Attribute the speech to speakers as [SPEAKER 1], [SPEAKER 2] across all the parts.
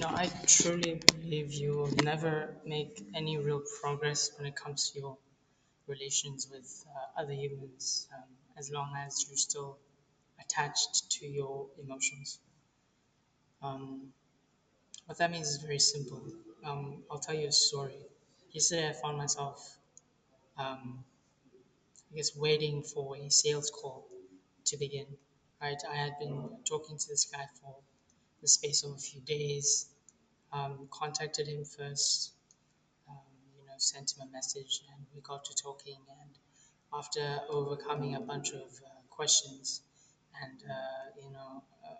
[SPEAKER 1] I truly believe you will never make any real progress when it comes to your relations with other humans as long as you're still attached to your emotions. Um, what that means is very simple. I'll tell you a story. Yesterday, I found myself, um, waiting for a sales call to begin. Right, I had been talking to this guy for the space of a few days. Contacted him first, sent him a message, and we got to talking. And after overcoming a bunch of questions and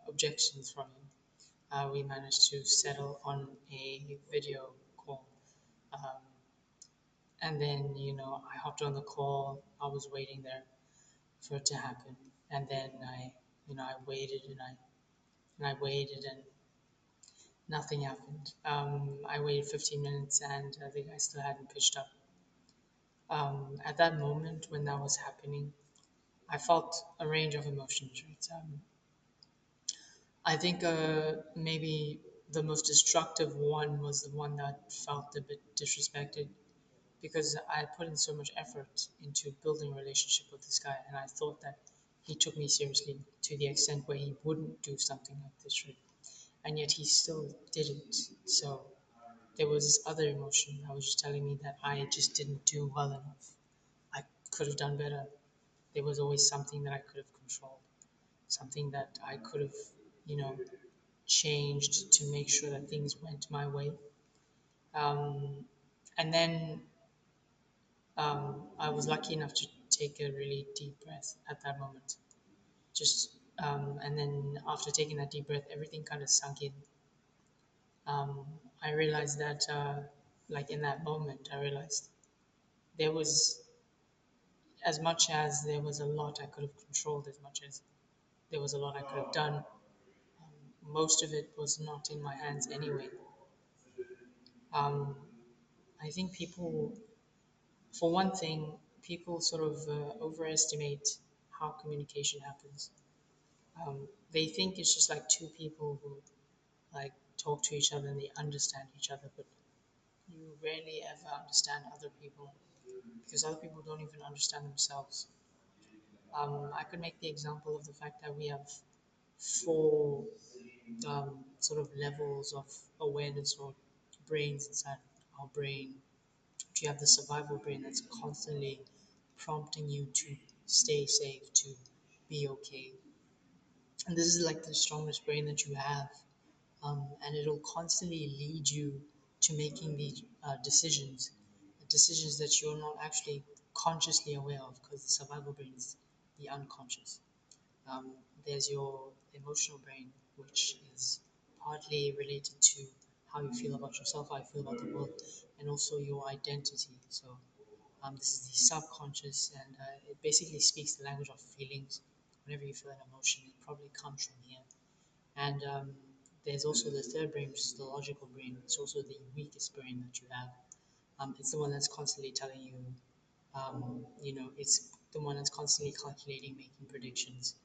[SPEAKER 1] objections from him, we managed to settle on a video call. Um, and then I hopped on the call. I was waiting there for it to happen, and then I waited and I waited and nothing happened. I waited 15 minutes and the guy still hadn't pitched up. At that moment when that was happening, I felt a range of emotions. Right? I think maybe the most destructive one was the one that felt a bit disrespected because I put in so much effort into building a relationship with this guy, and I thought that he took me seriously to the extent where he wouldn't do something like this, right? And yet he still didn't. So there was this other emotion that was just telling me that I just didn't do well enough. I could have done better. There was always something that I could have controlled, something that I could have, you know, changed to make sure that things went my way. Um, and then I was lucky enough to take a really deep breath at that moment. And then after taking that deep breath, everything kind of sunk in. I realized that, like in that moment, I realized there was, as much as there was a lot I could have controlled, as much as there was a lot I could have done, most of it was not in my hands anyway. Um, I think people, for one thing, people sort of overestimate how communication happens. They think it's just like two people who like talk to each other and they understand each other, but you rarely ever understand other people because other people don't even understand themselves. I could make the example of the fact that we have four sort of levels of awareness or brains inside our brain. You have the survival brain that's constantly prompting you to stay safe, to be okay. And this is like the strongest brain that you have. And it'll constantly lead you to making these decisions that you're not actually consciously aware of because the survival brain is the unconscious. Um, there's your emotional brain, which is partly related to how you feel about yourself, how you feel about the world, and also your identity. So this is the subconscious, and it basically speaks the language of feelings. Whenever you feel an emotion, it probably comes from here. And there's also the third brain, which is the logical brain. It's also the weakest brain that you have. It's the one that's constantly telling you, it's the one that's constantly calculating, making predictions.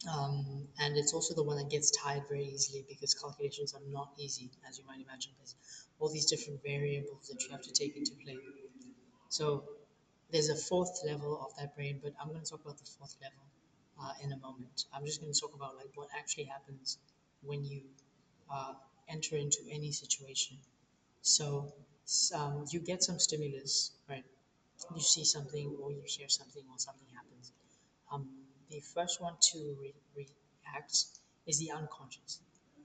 [SPEAKER 1] And it's also the one that gets tired very easily because calculations are not easy, as you might imagine. There's all these different variables that you have to take into play. So there's a fourth level of that brain, but I'm going to talk about the fourth level in a moment. I'm just going to talk about like what actually happens when you uh, enter into any situation. So you get some stimulus, right? You see something, or you hear something, or something happens. Um, the first one to react is the unconscious,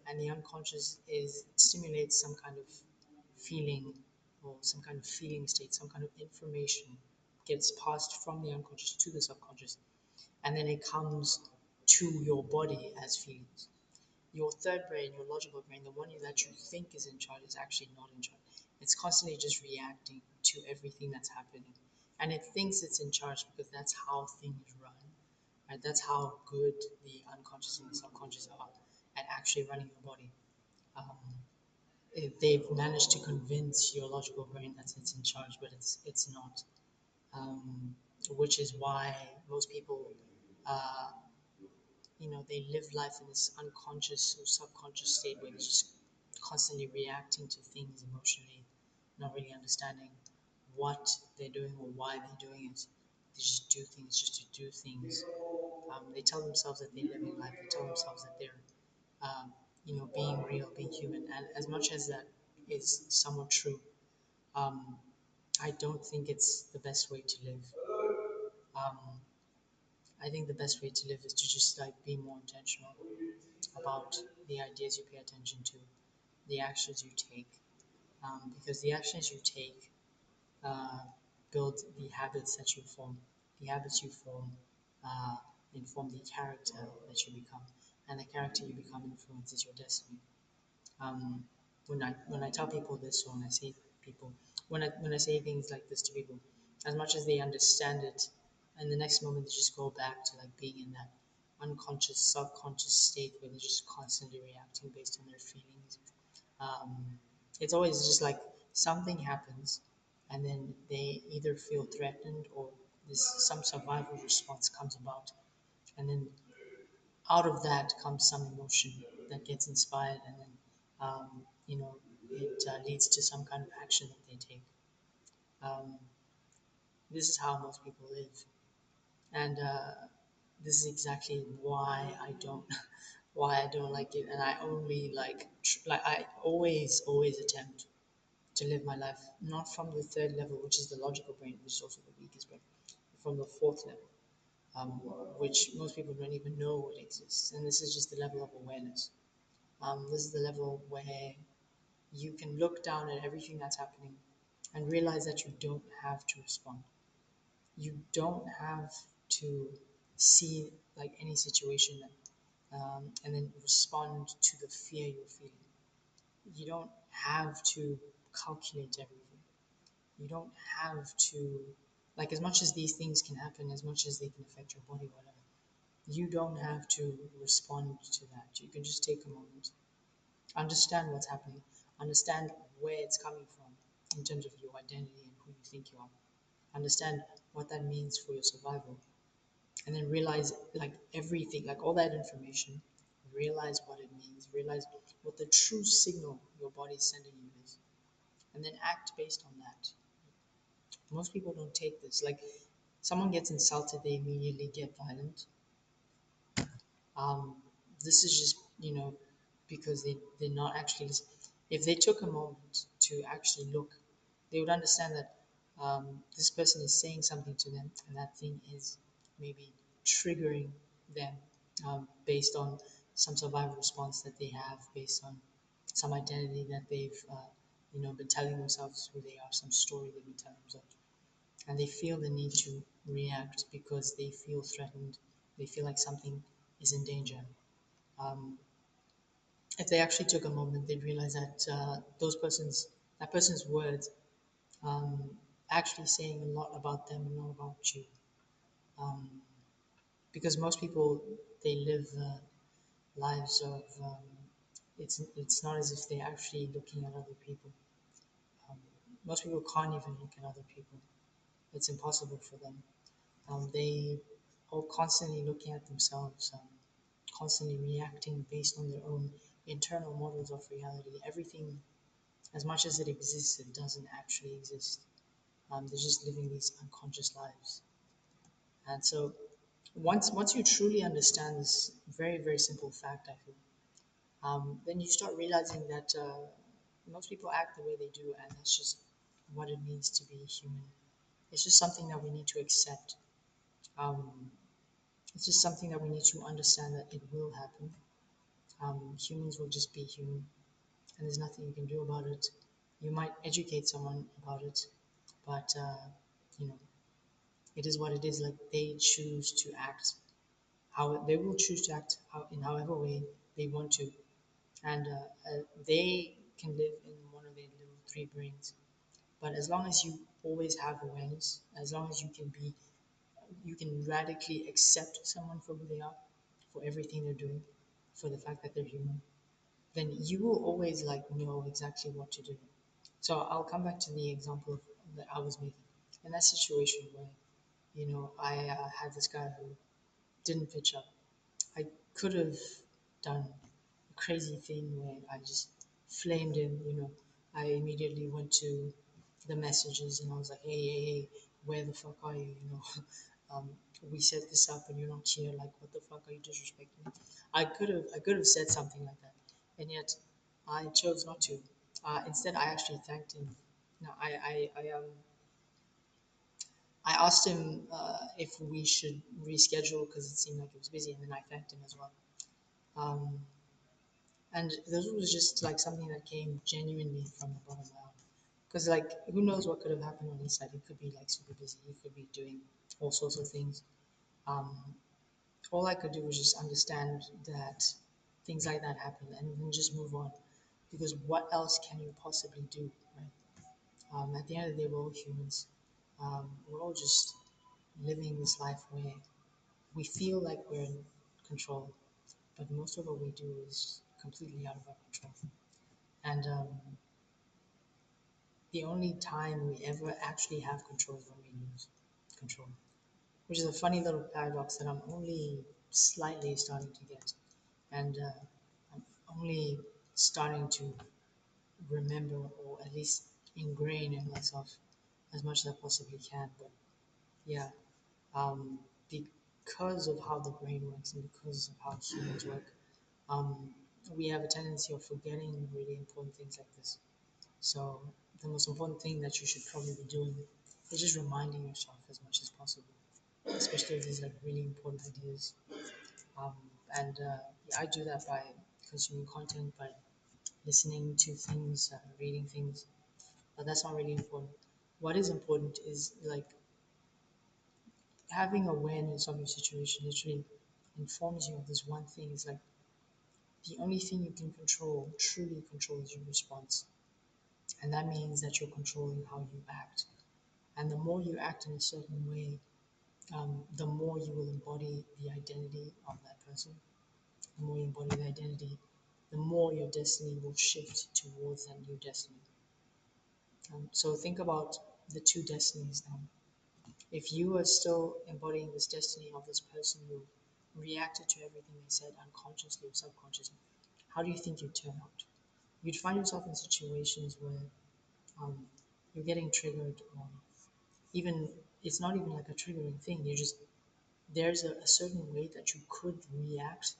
[SPEAKER 1] and the unconscious is stimulates some kind of feeling or some kind of feeling state, some kind of information gets passed from the unconscious to the subconscious, and then it comes to your body as feelings. Your third brain, your logical brain, the one that you think is in charge, is actually not in charge. It's constantly just reacting to everything that's happening. And it thinks it's in charge because that's how things run. Right? That's how good the unconscious and the subconscious are at actually running your body. Um, they've managed to convince your logical brain that it's in charge, but it's not. Um, which is why most people they live life in this unconscious or subconscious state where they just constantly reacting to things emotionally, not really understanding what they're doing or why they're doing it. They just do things just to do things. They tell themselves that they're living life. They tell themselves that they're, being real, being human. And as much as that is somewhat true, um, I don't think it's the best way to live. Um, I think the best way to live is to just like be more intentional about the ideas you pay attention to, the actions you take, because the actions you take uh, build the habits that you form. The habits you form uh, inform the character that you become, and the character you become influences your destiny. Um, when I tell people this, or when I say people, when I say things like this to people, as much as they understand it, and the next moment they just go back to like being in that unconscious, subconscious state where they're just constantly reacting based on their feelings. Um, it's always just like something happens, and then they either feel threatened or this some survival response comes about, and then out of that comes some emotion that gets inspired, and then it leads to some kind of action that they take. Um, this is how most people live, and this is exactly why I don't why I don't like it, and I only like I always attempt to live my life not from the third level, which is the logical brain, which is also the weakest brain, from the fourth level, um, which most people don't even know it exists, and this is just the level of awareness. This is the level where you can look down at everything that's happening and realize that you don't have to respond. You don't have to see like any situation and then respond to the fear you're feeling. You don't have to calculate everything. You don't have to, like, as much as these things can happen, as much as they can affect your body, whatever, you don't have to respond to that. You can just take a moment, understand what's happening, understand where it's coming from in terms of your identity and who you think you are, understand what that means for your survival, and then realize like everything, like all that information, realize what it means, realize what the true signal your body is sending you is, and then act based on that. Most people don't take this. Like, someone gets insulted, they immediately get violent. Um, this is just, because they're not actually listening. If they took a moment to actually look, they would understand that this person is saying something to them, and that thing is maybe triggering them based on some survival response that they have, based on some identity that they've, been telling themselves who they are, some story they've been telling themselves, and they feel the need to react because they feel threatened. They feel like something is in danger. Um, if they actually took a moment, they'd realize that that person's words, um, actually saying a lot about them and not about you. Um, because most people, they live lives of it's not as if they're actually looking at other people. Um, Most people can't even look at other people. It's impossible for them. They are constantly looking at themselves, constantly reacting based on their own internal models of reality. Everything, as much as it exists, it doesn't actually exist. They're just living these unconscious lives. And so, once you truly understand this very very simple fact, I feel, then you start realizing that most people act the way they do, and that's just what it means to be human. It's just something that we need to accept. Um, it's just something that we need to understand that it will happen. Humans will just be human, and there's nothing you can do about it. You might educate someone about it, but you know, it is what it is. Like, they choose to act how they will choose to act in however way they want to, and they can live in one of their little three brains. But as long as you always have awareness, as long as you can radically accept someone for who they are, for everything they're doing, for the fact that they're human, then you will always like know exactly what to do. So I'll come back to the example that I was making. In that situation where, I had this guy who didn't pitch up, I could have done a crazy thing where I just flamed him. I immediately went to the messages and I was like, hey, where the fuck are you? Um, we set this up and you're not here. Like, what the fuck are you disrespecting me? I could have said something like that, and yet I chose not to. Instead, I actually thanked him. No, I asked him if we should reschedule because it seemed like he was busy, and then I thanked him as well. Um, and this was just like something that came genuinely from the bottom of my heart. Because like, who knows what could have happened on his side? He could be like super busy. He could be doing all sorts of things. Um, all I could do was just understand that things like that happen and then just move on. Because what else can you possibly do, right? At the end of the day, we're all humans. We're all just living this life where we feel like we're in control, but most of what we do is completely out of our control. And the only time we ever actually have control is when we lose control, which is a funny little paradox that I'm only slightly starting to get. And I'm only starting to remember or at least ingrain in myself as much as I possibly can. But yeah, um, because of how the brain works and because of how humans work, um, we have a tendency of forgetting really important things like this. So the most important thing that you should probably be doing is just reminding yourself as much as possible, especially if these like really important ideas. Um, and yeah, I do that by consuming content, by listening to things, reading things. But that's not really important. What is important is like having awareness of your situation literally informs you of this one thing. It's like the only thing you can control, truly control, is your response. And that means that you're controlling how you act. And the more you act in a certain way, the more you will embody the identity of that person. The more you embody the identity, the more your destiny will shift towards that new destiny. So think about the two destinies now. If you are still embodying this destiny of this person who reacted to everything they said unconsciously or subconsciously, how do you think you'd turn out? You'd find yourself in situations where um, you're getting triggered, or even it's not even like a triggering thing. You just there's a certain way that you could react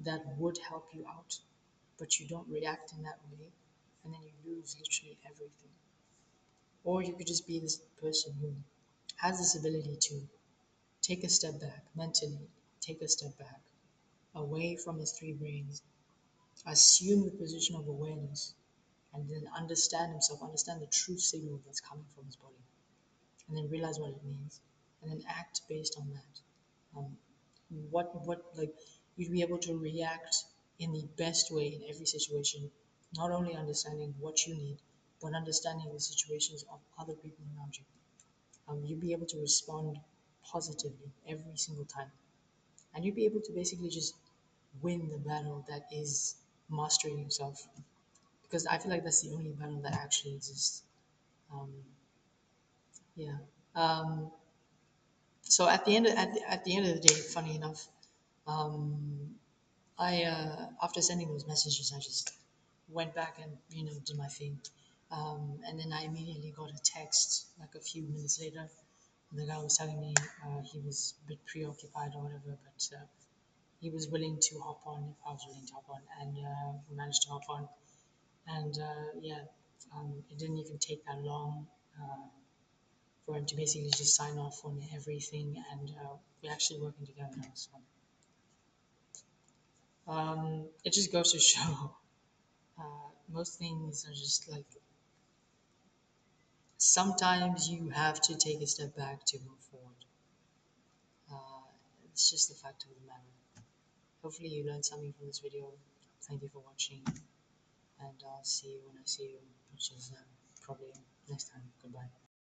[SPEAKER 1] that would help you out, but you don't react in that way, and then you lose literally everything. Or you could just be this person who has this ability to take a step back mentally, take a step back away from his three brains, assume the position of awareness, and then understand himself, understand the true signal that's coming from his body, and then realize what it means, and then act based on that. Um, what like you'd be able to react in the best way in every situation, not only understanding what you need, but understanding the situations of other people around you. You'll be able to respond positively every single time, and you'll be able to basically just win the battle that is mastering yourself. Because I feel like that's the only battle that actually exists. Um, yeah. Um, so at the end of the day, funny enough, um, I after sending those messages, I just went back and did my thing, and then I immediately got a text like a few minutes later. The guy was telling me he was a bit preoccupied or whatever, but he was willing to hop on if I was willing to hop on, and we managed to hop on. And yeah, it didn't even take that long for him to basically just sign off on everything, and we're actually working together now. So it just goes to show most things are just like sometimes you have to take a step back to move forward. Uh, it's just the fact of the matter. Hopefully, you learned something from this video. Thank you for watching, and I'll see you when I see you, which is probably next time. Goodbye.